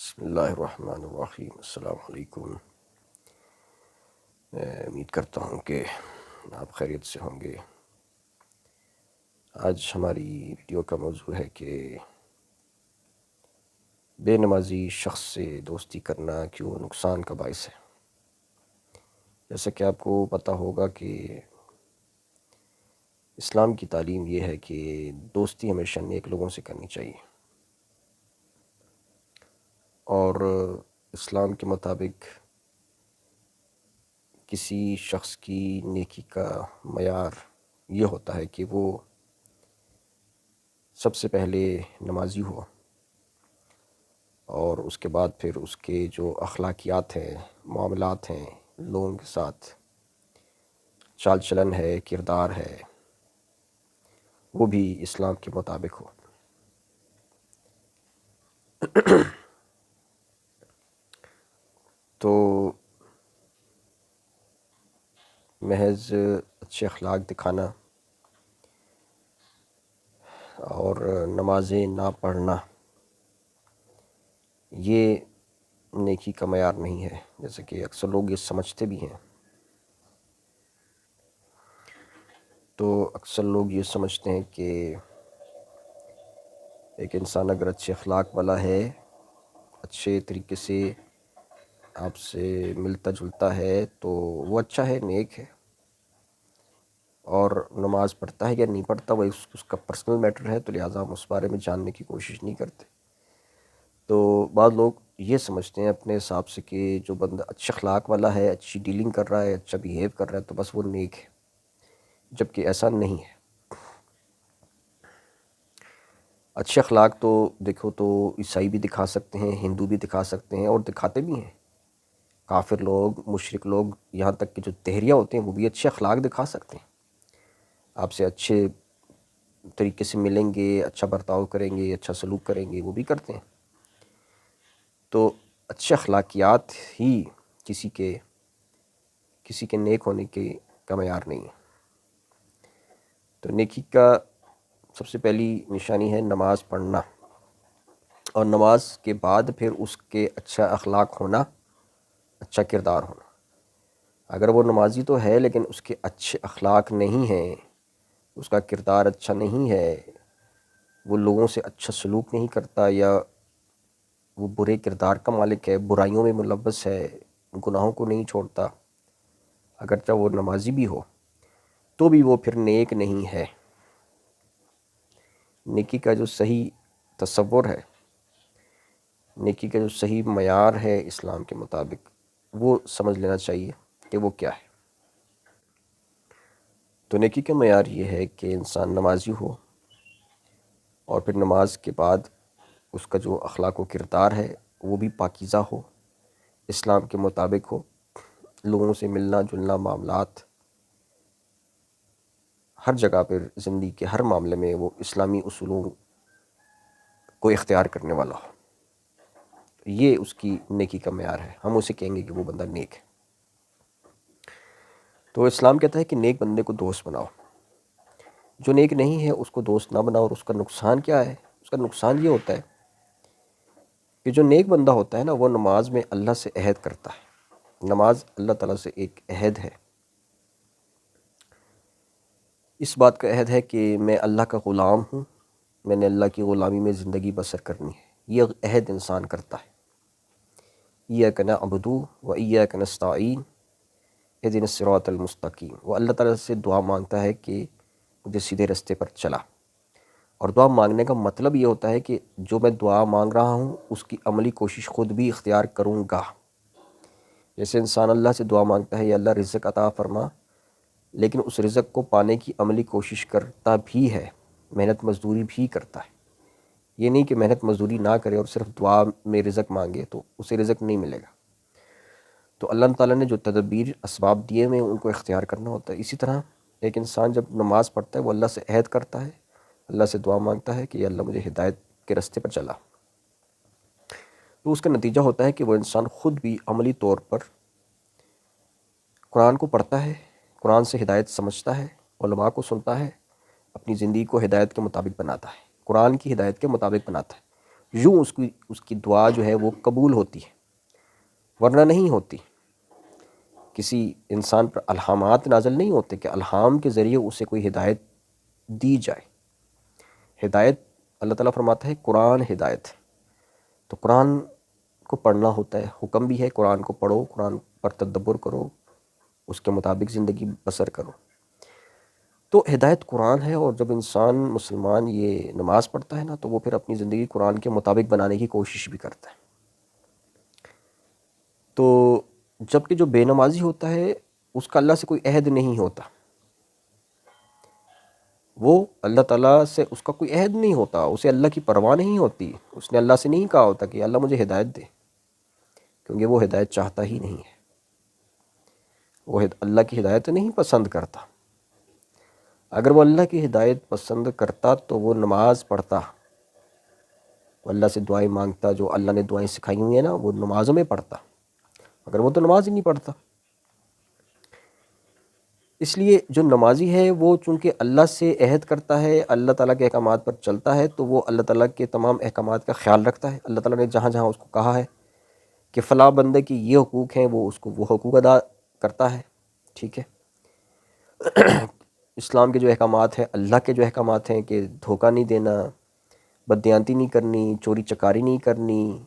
بسم اللہ الرحمن الرحیم۔ السلام علیکم۔ امید کرتا ہوں کہ آپ خیریت سے ہوں گے۔ آج ہماری ویڈیو کا موضوع ہے کہ بے نمازی شخص سے دوستی کرنا کیوں نقصان کا باعث ہے۔ جیسا کہ آپ کو پتہ ہوگا کہ اسلام کی تعلیم یہ ہے کہ دوستی ہمیشہ نیک لوگوں سے کرنی چاہیے، اور اسلام کے مطابق کسی شخص کی نیکی کا معیار یہ ہوتا ہے کہ وہ سب سے پہلے نمازی ہو، اور اس کے بعد پھر اس کے جو اخلاقیات ہیں، معاملات ہیں، لوگوں کے ساتھ چال چلن ہے، کردار ہے، وہ بھی اسلام کے مطابق ہو۔ تو محض اچھے اخلاق دکھانا اور نمازیں نہ پڑھنا یہ نیکی کا معیار نہیں ہے، جیسے کہ اکثر لوگ یہ سمجھتے بھی ہیں۔ تو اکثر لوگ یہ سمجھتے ہیں کہ ایک انسان اگر اچھے اخلاق والا ہے، اچھے طریقے سے آپ سے ملتا جلتا ہے، تو وہ اچھا ہے، نیک ہے، اور نماز پڑھتا ہے یا نہیں پڑھتا وہ اس کا پرسنل میٹر ہے، تو لہٰذا ہم اس بارے میں جاننے کی کوشش نہیں کرتے۔ تو بعض لوگ یہ سمجھتے ہیں اپنے حساب سے کہ جو بندہ اچھے اخلاق والا ہے، اچھی ڈیلنگ کر رہا ہے، اچھا بیہیو کر رہا ہے، تو بس وہ نیک ہے، جبکہ ایسا نہیں ہے۔ اچھے اخلاق تو دیکھو تو عیسائی بھی دکھا سکتے ہیں، ہندو بھی دکھا سکتے ہیں، اور دکھاتے بھی ہیں۔ کافر لوگ، مشرک لوگ، یہاں تک کہ جو دہریہ ہوتے ہیں وہ بھی اچھے اخلاق دکھا سکتے ہیں، آپ سے اچھے طریقے سے ملیں گے، اچھا برتاؤ کریں گے، اچھا سلوک کریں گے، وہ بھی کرتے ہیں۔ تو اچھے اخلاقیات ہی کسی کے نیک ہونے کا معیار نہیں ہے۔ تو نیکی کا سب سے پہلی نشانی ہے نماز پڑھنا، اور نماز کے بعد پھر اس کے اچھا اخلاق ہونا، اچھا کردار ہونا۔ اگر وہ نمازی تو ہے لیکن اس کے اچھے اخلاق نہیں ہیں، اس کا کردار اچھا نہیں ہے، وہ لوگوں سے اچھا سلوک نہیں کرتا، یا وہ برے کردار کا مالک ہے، برائیوں میں ملوث ہے، گناہوں کو نہیں چھوڑتا، اگرچہ وہ نمازی بھی ہو، تو بھی وہ پھر نیک نہیں ہے۔ نیکی کا جو صحیح تصور ہے، نیکی کا جو صحیح معیار ہے اسلام کے مطابق، وہ سمجھ لینا چاہیے کہ وہ کیا ہے۔ تو نیکی کا معیار یہ ہے کہ انسان نمازی ہو، اور پھر نماز کے بعد اس کا جو اخلاق و کردار ہے وہ بھی پاکیزہ ہو، اسلام کے مطابق ہو، لوگوں سے ملنا جلنا، معاملات، ہر جگہ پر زندگی کے ہر معاملے میں وہ اسلامی اصولوں کو اختیار کرنے والا ہو۔ یہ اس کی نیکی کا معیار ہے، ہم اسے کہیں گے کہ وہ بندہ نیک ہے۔ تو اسلام کہتا ہے کہ نیک بندے کو دوست بناؤ، جو نیک نہیں ہے اس کو دوست نہ بناؤ۔ اور اس کا نقصان کیا ہے؟ اس کا نقصان یہ ہوتا ہے کہ جو نیک بندہ ہوتا ہے نا، وہ نماز میں اللہ سے عہد کرتا ہے۔ نماز اللہ تعالیٰ سے ایک عہد ہے، اس بات کا عہد ہے کہ میں اللہ کا غلام ہوں، میں نے اللہ کی غلامی میں زندگی بسر کرنی ہے۔ یہ عہد انسان کرتا ہے۔ ایاک نعبد و ایاک نستعین اہدنا الصراط المستقیم۔ وہ اللہ تعالیٰ سے دعا مانگتا ہے کہ مجھے سیدھے رستے پر چلا۔ اور دعا مانگنے کا مطلب یہ ہوتا ہے کہ جو میں دعا مانگ رہا ہوں اس کی عملی کوشش خود بھی اختیار کروں گا۔ جیسے انسان اللہ سے دعا مانگتا ہے یا اللہ رزق عطا فرما، لیکن اس رزق کو پانے کی عملی کوشش کرتا بھی ہے، محنت مزدوری بھی کرتا ہے۔ یہ نہیں کہ محنت مزدوری نہ کرے اور صرف دعا میں رزق مانگے تو اسے رزق نہیں ملے گا۔ تو اللہ تعالیٰ نے جو تدبیر اسباب دیے میں ان کو اختیار کرنا ہوتا ہے۔ اسی طرح ایک انسان جب نماز پڑھتا ہے وہ اللہ سے عہد کرتا ہے، اللہ سے دعا مانگتا ہے کہ یا اللہ مجھے ہدایت کے راستے پر چلا۔ تو اس کا نتیجہ ہوتا ہے کہ وہ انسان خود بھی عملی طور پر قرآن کو پڑھتا ہے، قرآن سے ہدایت سمجھتا ہے، علماء کو سنتا ہے، اپنی زندگی کو ہدایت کے مطابق بناتا ہے، قرآن کی ہدایت کے مطابق بناتا ہے، یوں اس کی دعا جو ہے وہ قبول ہوتی ہے، ورنہ نہیں ہوتی۔ کسی انسان پر الہامات نازل نہیں ہوتے کہ الہام کے ذریعے اسے کوئی ہدایت دی جائے۔ ہدایت اللہ تعالیٰ فرماتا ہے قرآن ہدایت ہے، تو قرآن کو پڑھنا ہوتا ہے، حکم بھی ہے قرآن کو پڑھو، قرآن پر تدبر کرو، اس کے مطابق زندگی بسر کرو۔ تو ہدایت قرآن ہے، اور جب انسان مسلمان یہ نماز پڑھتا ہے نا تو وہ پھر اپنی زندگی قرآن کے مطابق بنانے کی کوشش بھی کرتا ہے۔ تو جبکہ جو بے نمازی ہوتا ہے اس کا اللہ سے کوئی عہد نہیں ہوتا، وہ اللہ تعالیٰ سے اس کا کوئی عہد نہیں ہوتا، اسے اللہ کی پرواہ نہیں ہوتی، اس نے اللہ سے نہیں کہا ہوتا کہ اللہ مجھے ہدایت دے، کیونکہ وہ ہدایت چاہتا ہی نہیں ہے، وہ اللہ کی ہدایت نہیں پسند کرتا۔ اگر وہ اللہ کی ہدایت پسند کرتا تو وہ نماز پڑھتا، وہ اللہ سے دعائیں مانگتا، جو اللہ نے دعائیں سکھائی ہوئی ہیں نا وہ نمازوں میں پڑھتا، مگر وہ تو نماز ہی نہیں پڑھتا۔ اس لیے جو نمازی ہے وہ چونکہ اللہ سے عہد کرتا ہے، اللہ تعالیٰ کے احکامات پر چلتا ہے، تو وہ اللہ تعالیٰ کے تمام احکامات کا خیال رکھتا ہے۔ اللہ تعالیٰ نے جہاں جہاں اس کو کہا ہے کہ فلاں بندے کی یہ حقوق ہیں، وہ اس کو وہ حقوق ادا کرتا ہے، ٹھیک ہے۔ اسلام کے جو احکامات ہیں، اللہ کے جو احکامات ہیں کہ دھوکہ نہیں دینا، بددیانتی نہیں کرنی، چوری چکاری نہیں کرنی،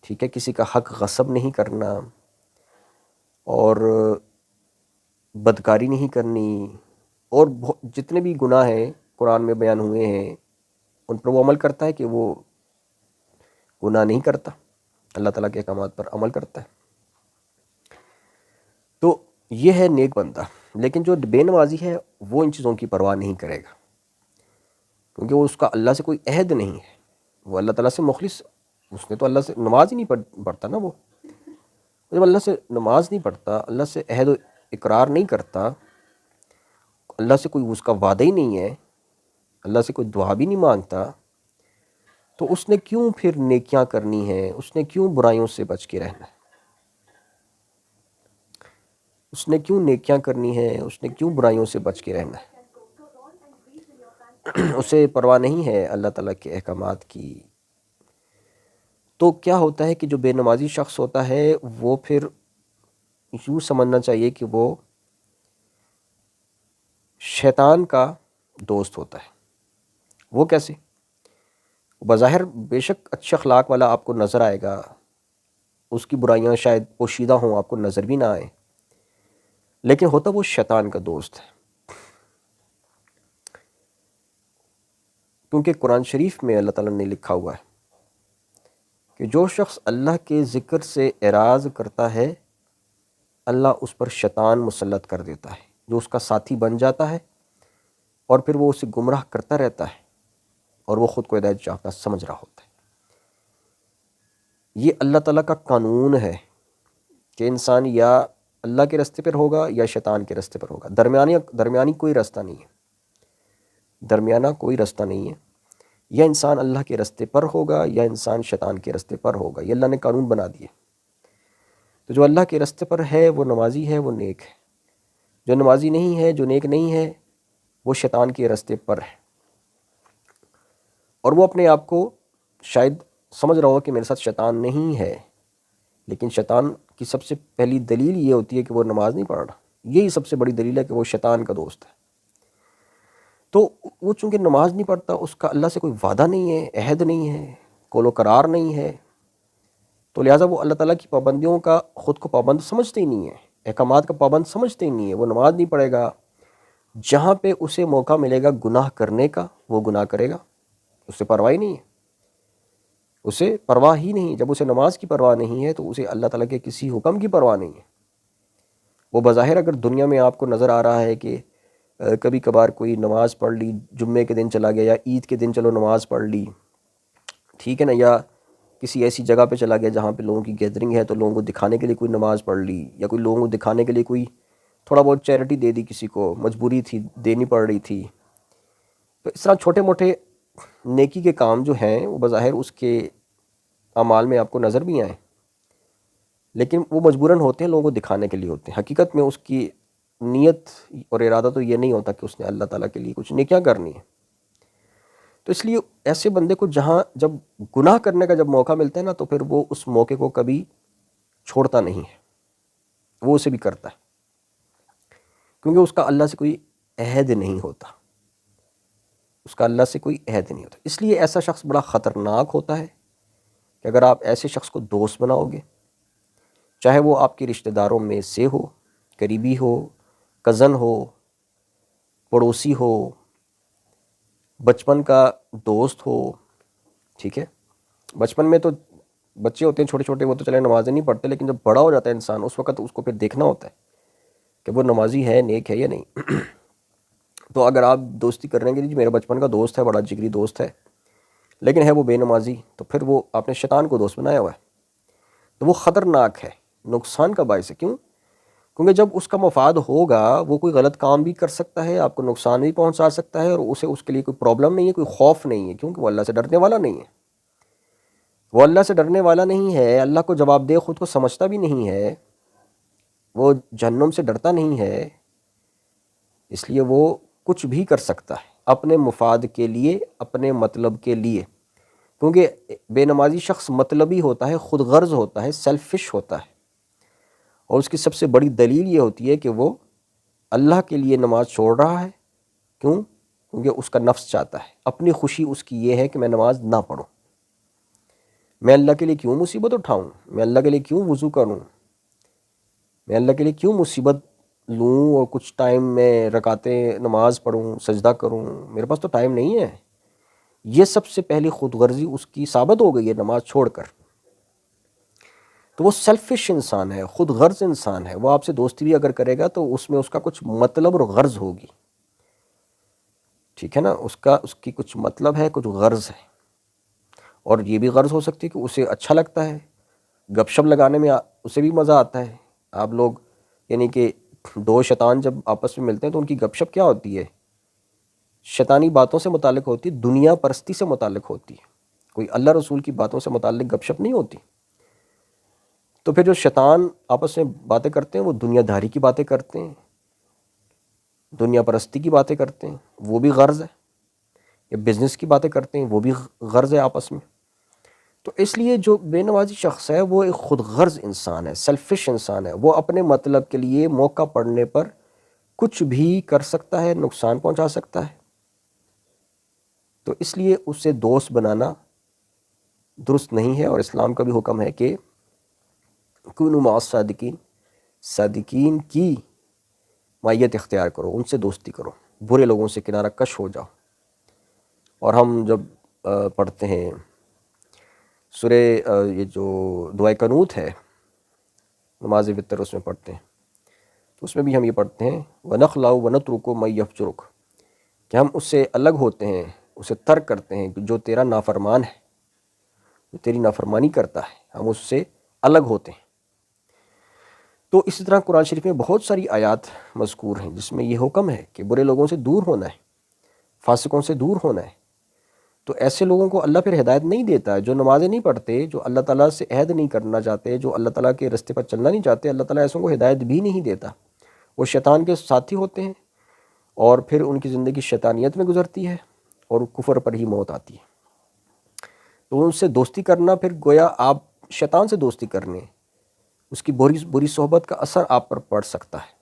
ٹھیک ہے، کسی کا حق غصب نہیں کرنا، اور بدکاری نہیں کرنی، اور جتنے بھی گناہ ہیں قرآن میں بیان ہوئے ہیں ان پر وہ عمل کرتا ہے کہ وہ گناہ نہیں کرتا، اللہ تعالیٰ کے احکامات پر عمل کرتا ہے۔ تو یہ ہے نیک بندہ۔ لیکن جو بے نمازی ہے وہ ان چیزوں کی پرواہ نہیں کرے گا، کیونکہ وہ اس کا اللہ سے کوئی عہد نہیں ہے، وہ اللہ تعالیٰ سے مخلص، اس نے تو اللہ سے نماز ہی نہیں پڑھتا نا، وہ جب اللہ سے نماز نہیں پڑھتا، اللہ سے عہد و اقرار نہیں کرتا، اللہ سے کوئی اس کا وعدہ ہی نہیں ہے، اللہ سے کوئی دعا بھی نہیں مانگتا، تو اس نے کیوں پھر نیکیاں کرنی ہیں، اس نے کیوں برائیوں سے بچ کے رہنا ہے، اس نے کیوں نیکیاں کرنی ہے، اس نے کیوں برائیوں سے بچ کے رہنا ہے؟ اسے پرواہ نہیں ہے اللہ تعالیٰ کے احکامات کی۔ تو کیا ہوتا ہے کہ جو بے نمازی شخص ہوتا ہے وہ پھر یوں سمجھنا چاہیے کہ وہ شیطان کا دوست ہوتا ہے۔ وہ کیسے؟ بظاہر بے شک اچھے اخلاق والا آپ کو نظر آئے گا، اس کی برائیاں شاید پوشیدہ ہوں، آپ کو نظر بھی نہ آئے، لیکن ہوتا وہ شیطان کا دوست ہے۔ کیونکہ قرآن شریف میں اللہ تعالیٰ نے لکھا ہوا ہے کہ جو شخص اللہ کے ذکر سے اعراض کرتا ہے اللہ اس پر شیطان مسلط کر دیتا ہے، جو اس کا ساتھی بن جاتا ہے، اور پھر وہ اسے گمراہ کرتا رہتا ہے، اور وہ خود کو ہدایت یافتہ سمجھ رہا ہوتا ہے۔ یہ اللہ تعالیٰ کا قانون ہے کہ انسان یا اللہ کے راستے پر ہوگا یا شیطان کے راستے پر ہوگا، درمیانی کوئی راستہ نہیں ہے، درمیانہ کوئی راستہ نہیں ہے، یا انسان اللہ کے راستے پر ہوگا یا انسان شیطان کے راستے پر ہوگا، یہ اللہ نے قانون بنا دیے۔ تو جو اللہ کے راستے پر ہے وہ نمازی ہے، وہ نیک ہے، جو نمازی نہیں ہے، جو نیک نہیں ہے، وہ شیطان کے راستے پر ہے، اور وہ اپنے آپ کو شاید سمجھ رہا ہو کہ میرے ساتھ شیطان نہیں ہے، لیکن شیطان کی سب سے پہلی دلیل یہ ہوتی ہے کہ وہ نماز نہیں پڑھ رہا، یہی سب سے بڑی دلیل ہے کہ وہ شیطان کا دوست ہے۔ تو وہ چونکہ نماز نہیں پڑھتا، اس کا اللہ سے کوئی وعدہ نہیں ہے، عہد نہیں ہے، قول و قرار نہیں ہے، تو لہٰذا وہ اللہ تعالیٰ کی پابندیوں کا خود کو پابند سمجھتے ہی نہیں ہے، احکامات کا پابند سمجھتے ہی نہیں ہے، وہ نماز نہیں پڑھے گا، جہاں پہ اسے موقع ملے گا گناہ کرنے کا وہ گناہ کرے گا، اسے پرواہ ہی نہیں ہے، اسے پرواہ ہی نہیں۔ جب اسے نماز کی پرواہ نہیں ہے تو اسے اللہ تعالیٰ کے کسی حکم کی پرواہ نہیں ہے۔ وہ بظاہر اگر دنیا میں آپ کو نظر آ رہا ہے کہ کبھی کبھار کوئی نماز پڑھ لی، جمعے کے دن چلا گیا یا عید کے دن چلو نماز پڑھ لی، ٹھیک ہے نا، یا کسی ایسی جگہ پہ چلا گیا جہاں پہ لوگوں کی گیدرنگ ہے تو لوگوں کو دکھانے کے لیے کوئی نماز پڑھ لی، یا کوئی لوگوں کو دکھانے کے لیے کوئی تھوڑا بہت چیریٹی دے دی، کسی کو مجبوری تھی دینی پڑ رہی تھی، تو اس طرح چھوٹے موٹے نیکی کے کام جو ہیں وہ بظاہر اس کے اعمال میں آپ کو نظر بھی آئیں، لیکن وہ مجبوراً ہوتے ہیں، لوگوں کو دکھانے کے لیے ہوتے ہیں، حقیقت میں اس کی نیت اور ارادہ تو یہ نہیں ہوتا کہ اس نے اللہ تعالیٰ کے لیے کچھ نیکیاں کرنی ہے۔ تو اس لیے ایسے بندے کو جہاں جب گناہ کرنے کا جب موقع ملتا ہے نا تو پھر وہ اس موقع کو کبھی چھوڑتا نہیں ہے، وہ اسے بھی کرتا ہے، کیونکہ اس کا اللہ سے کوئی عہد نہیں ہوتا، اس کا اللہ سے کوئی عہد نہیں ہوتا۔ اس لیے ایسا شخص بڑا خطرناک ہوتا ہے کہ اگر آپ ایسے شخص کو دوست بناؤ گے، چاہے وہ آپ کے رشتہ داروں میں سے ہو، قریبی ہو، کزن ہو، پڑوسی ہو، بچپن کا دوست ہو، ٹھیک ہے، بچپن میں تو بچے ہوتے ہیں چھوٹے چھوٹے، وہ تو چلے نمازیں نہیں پڑھتے، لیکن جب بڑا ہو جاتا ہے انسان اس وقت اس کو پھر دیکھنا ہوتا ہے کہ وہ نمازی ہے، نیک ہے یا نہیں۔ تو اگر آپ دوستی کر رہے ہیں کہ جی میرا بچپن کا دوست ہے، بڑا جگری دوست ہے، لیکن ہے وہ بے نمازی، تو پھر وہ آپ نے شیطان کو دوست بنایا ہوا ہے، تو وہ خطرناک ہے، نقصان کا باعث ہے۔ کیوں؟ کیونکہ جب اس کا مفاد ہوگا وہ کوئی غلط کام بھی کر سکتا ہے، آپ کو نقصان بھی پہنچا سکتا ہے، اور اسے اس کے لیے کوئی پرابلم نہیں ہے، کوئی خوف نہیں ہے، کیونکہ وہ اللہ سے ڈرنے والا نہیں ہے، وہ اللہ سے ڈرنے والا نہیں ہے، اللہ کو جواب دہ خود کو سمجھتا بھی نہیں ہے، وہ جہنم سے ڈرتا نہیں ہے، اس لیے وہ کچھ بھی کر سکتا ہے اپنے مفاد کے لیے، اپنے مطلب کے لیے، کیونکہ بے نمازی شخص مطلبی ہوتا ہے، خود غرض ہوتا ہے، سیلفش ہوتا ہے، اور اس کی سب سے بڑی دلیل یہ ہوتی ہے کہ وہ اللہ کے لیے نماز چھوڑ رہا ہے۔ کیوں؟ کیونکہ اس کا نفس چاہتا ہے، اپنی خوشی اس کی یہ ہے کہ میں نماز نہ پڑھوں، میں اللہ کے لیے کیوں مصیبت اٹھاؤں، میں اللہ کے لیے کیوں وضو کروں، میں اللہ کے لیے کیوں مصیبت لوں اور کچھ ٹائم میں رکعتیں نماز پڑھوں، سجدہ کروں، میرے پاس تو ٹائم نہیں ہے۔ یہ سب سے پہلی خود غرضی اس کی ثابت ہو گئی ہے نماز چھوڑ کر۔ تو وہ سیلفش انسان ہے، خود غرض انسان ہے، وہ آپ سے دوستی بھی اگر کرے گا تو اس میں اس کا کچھ مطلب اور غرض ہوگی، ٹھیک ہے نا، اس کی کچھ مطلب ہے، کچھ غرض ہے، اور یہ بھی غرض ہو سکتی ہے کہ اسے اچھا لگتا ہے، گپ شپ لگانے میں اسے بھی مزہ آتا ہے۔ آپ لوگ یعنی کہ دو شیطان جب آپس میں ملتے ہیں تو ان کی گپ شپ کیا ہوتی ہے؟ شیطانی باتوں سے متعلق ہوتی ہے، دنیا پرستی سے متعلق ہوتی ہے، کوئی اللہ رسول کی باتوں سے متعلق گپ شپ نہیں ہوتی۔ تو پھر جو شیطان آپس میں باتیں کرتے ہیں وہ دنیا داری کی باتیں کرتے ہیں، دنیا پرستی کی باتیں کرتے ہیں، وہ بھی غرض ہے، یا بزنس کی باتیں کرتے ہیں، وہ بھی غرض ہے آپس میں۔ تو اس لیے جو بے نمازی شخص ہے وہ ایک خود غرض انسان ہے، سیلفش انسان ہے، وہ اپنے مطلب کے لیے موقع پڑنے پر کچھ بھی کر سکتا ہے، نقصان پہنچا سکتا ہے۔ تو اس لیے اس سے دوست بنانا درست نہیں ہے، اور اسلام کا بھی حکم ہے کہ کونوا مع الصادقین، صادقین کی مائیت اختیار کرو، ان سے دوستی کرو، برے لوگوں سے کنارہ کش ہو جاؤ۔ اور ہم جب پڑھتے ہیں سورہ یہ جو دعائے قنوت ہے نماز وتر، اس میں پڑھتے ہیں تو اس میں بھی ہم یہ پڑھتے ہیں وَنَخْلَعُ وَنَتْرُكُ مَن يَفْجُرُكَ، کہ ہم اس سے الگ ہوتے ہیں، اسے ترک کرتے ہیں جو تیرا نافرمان ہے، جو تیری نافرمانی کرتا ہے، ہم اس سے الگ ہوتے ہیں۔ تو اسی طرح قرآن شریف میں بہت ساری آیات مذکور ہیں جس میں یہ حکم ہے کہ برے لوگوں سے دور ہونا ہے، فاسقوں سے دور ہونا ہے۔ تو ایسے لوگوں کو اللہ پھر ہدایت نہیں دیتا ہے، جو نمازیں نہیں پڑھتے، جو اللہ تعالیٰ سے عہد نہیں کرنا چاہتے، جو اللہ تعالیٰ کے رستے پر چلنا نہیں چاہتے، اللہ تعالیٰ ایسوں کو ہدایت بھی نہیں دیتا۔ وہ شیطان کے ساتھی ہوتے ہیں، اور پھر ان کی زندگی شیطانیت میں گزرتی ہے اور کفر پر ہی موت آتی ہے۔ تو ان سے دوستی کرنا پھر گویا آپ شیطان سے دوستی کرنے، اس کی بری صحبت کا اثر آپ پر پڑ سکتا ہے،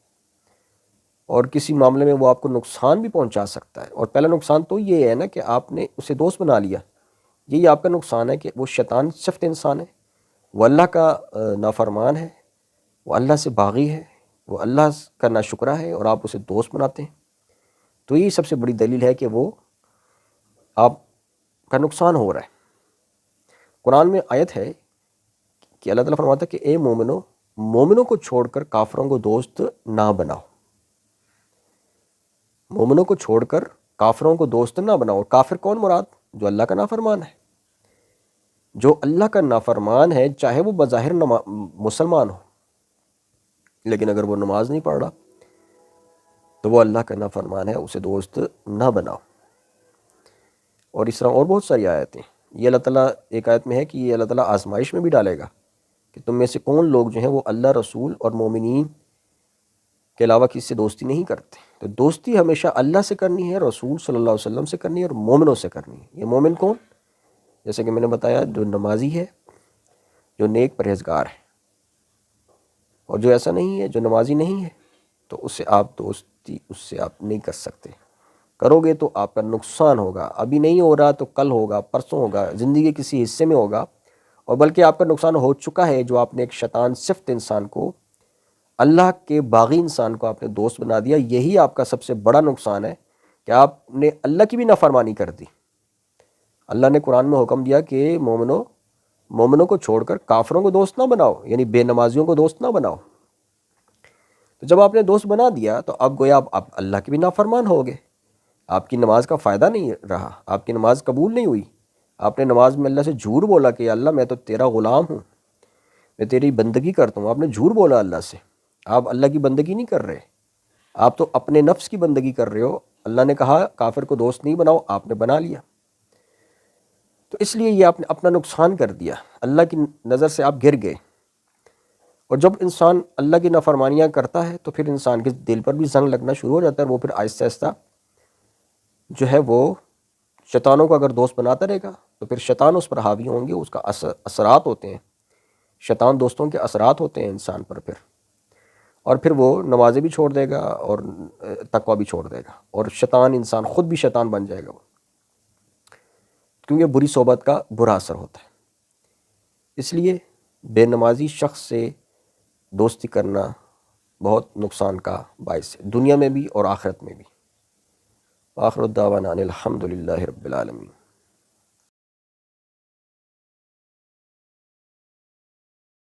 اور کسی معاملے میں وہ آپ کو نقصان بھی پہنچا سکتا ہے۔ اور پہلا نقصان تو یہ ہے نا کہ آپ نے اسے دوست بنا لیا، یہی آپ کا نقصان ہے کہ وہ شیطان صفت انسان ہے، وہ اللہ کا نافرمان ہے، وہ اللہ سے باغی ہے، وہ اللہ کا ناشکرہ ہے، اور آپ اسے دوست بناتے ہیں۔ تو یہ سب سے بڑی دلیل ہے کہ وہ آپ کا نقصان ہو رہا ہے۔ قرآن میں آیت ہے کہ اللہ تعالیٰ فرماتا ہے کہ اے مومنوں کو چھوڑ کر کافروں کو دوست نہ بناؤ، مومنوں کو چھوڑ کر کافروں کو دوست نہ بناؤ۔ اور کافر کون مراد؟ جو اللہ کا نافرمان ہے، جو اللہ کا نافرمان ہے، چاہے وہ بظاہر مسلمان ہو، لیکن اگر وہ نماز نہیں پڑھ رہا تو وہ اللہ کا نافرمان ہے، اسے دوست نہ بناؤ۔ اور اس طرح اور بہت ساری آیتیں، یہ اللہ تعالیٰ ایک آیت میں ہے کہ یہ اللہ تعالیٰ آزمائش میں بھی ڈالے گا کہ تم میں سے کون لوگ جو ہیں وہ اللہ رسول اور مومنین کے علاوہ کسی سے دوستی نہیں کرتے۔ تو دوستی ہمیشہ اللہ سے کرنی ہے، رسول صلی اللہ علیہ وسلم سے کرنی ہے، اور مومنوں سے کرنی ہے۔ یہ مومن کون؟ جیسے کہ میں نے بتایا، جو نمازی ہے، جو نیک پرہیزگار ہے، اور جو ایسا نہیں ہے، جو نمازی نہیں ہے، تو اس سے آپ دوستی نہیں کر سکتے۔ کرو گے تو آپ کا نقصان ہوگا، ابھی نہیں ہو رہا تو کل ہوگا، پرسوں ہوگا، زندگی کے کسی حصے میں ہوگا، اور بلکہ آپ کا نقصان ہو چکا ہے، جو آپ نے ایک شیطان صفت انسان کو، اللہ کے باغی انسان کو آپ نے دوست بنا دیا۔ یہی آپ کا سب سے بڑا نقصان ہے کہ آپ نے اللہ کی بھی نافرمانی کر دی۔ اللہ نے قرآن میں حکم دیا کہ مومنوں کو چھوڑ کر کافروں کو دوست نہ بناؤ، یعنی بے نمازیوں کو دوست نہ بناؤ۔ تو جب آپ نے دوست بنا دیا تو اب گویا آپ اللہ کے بھی نافرمان ہو گئے، آپ کی نماز کا فائدہ نہیں رہا، آپ کی نماز قبول نہیں ہوئی۔ آپ نے نماز میں اللہ سے جھوٹ بولا کہ اللہ میں تو تیرا غلام ہوں، میں تیری بندگی کرتا ہوں۔ آپ نے جھوٹ بولا اللہ سے، آپ اللہ کی بندگی نہیں کر رہے، آپ تو اپنے نفس کی بندگی کر رہے ہو۔ اللہ نے کہا کافر کو دوست نہیں بناؤ، آپ نے بنا لیا، تو اس لیے یہ آپ نے اپنا نقصان کر دیا، اللہ کی نظر سے آپ گر گئے۔ اور جب انسان اللہ کی نافرمانیاں کرتا ہے تو پھر انسان کے دل پر بھی زنگ لگنا شروع ہو جاتا ہے، اور وہ پھر آہستہ آہستہ جو ہے وہ شیطانوں کو اگر دوست بناتا رہے گا تو پھر شیطان اس پر حاوی ہوں گے، اس کا اثرات ہوتے ہیں، شیطان دوستوں کے اثرات ہوتے ہیں انسان پر پھر، اور پھر وہ نمازیں بھی چھوڑ دے گا اور تقوی بھی چھوڑ دے گا، اور شیطان انسان خود بھی شیطان بن جائے گا وہ، کیونکہ بری صحبت کا برا اثر ہوتا ہے۔ اس لیے بے نمازی شخص سے دوستی کرنا بہت نقصان کا باعث ہے، دنیا میں بھی اور آخرت میں بھی۔ آخر الدعوانا ان الحمد للہ رب العالمین۔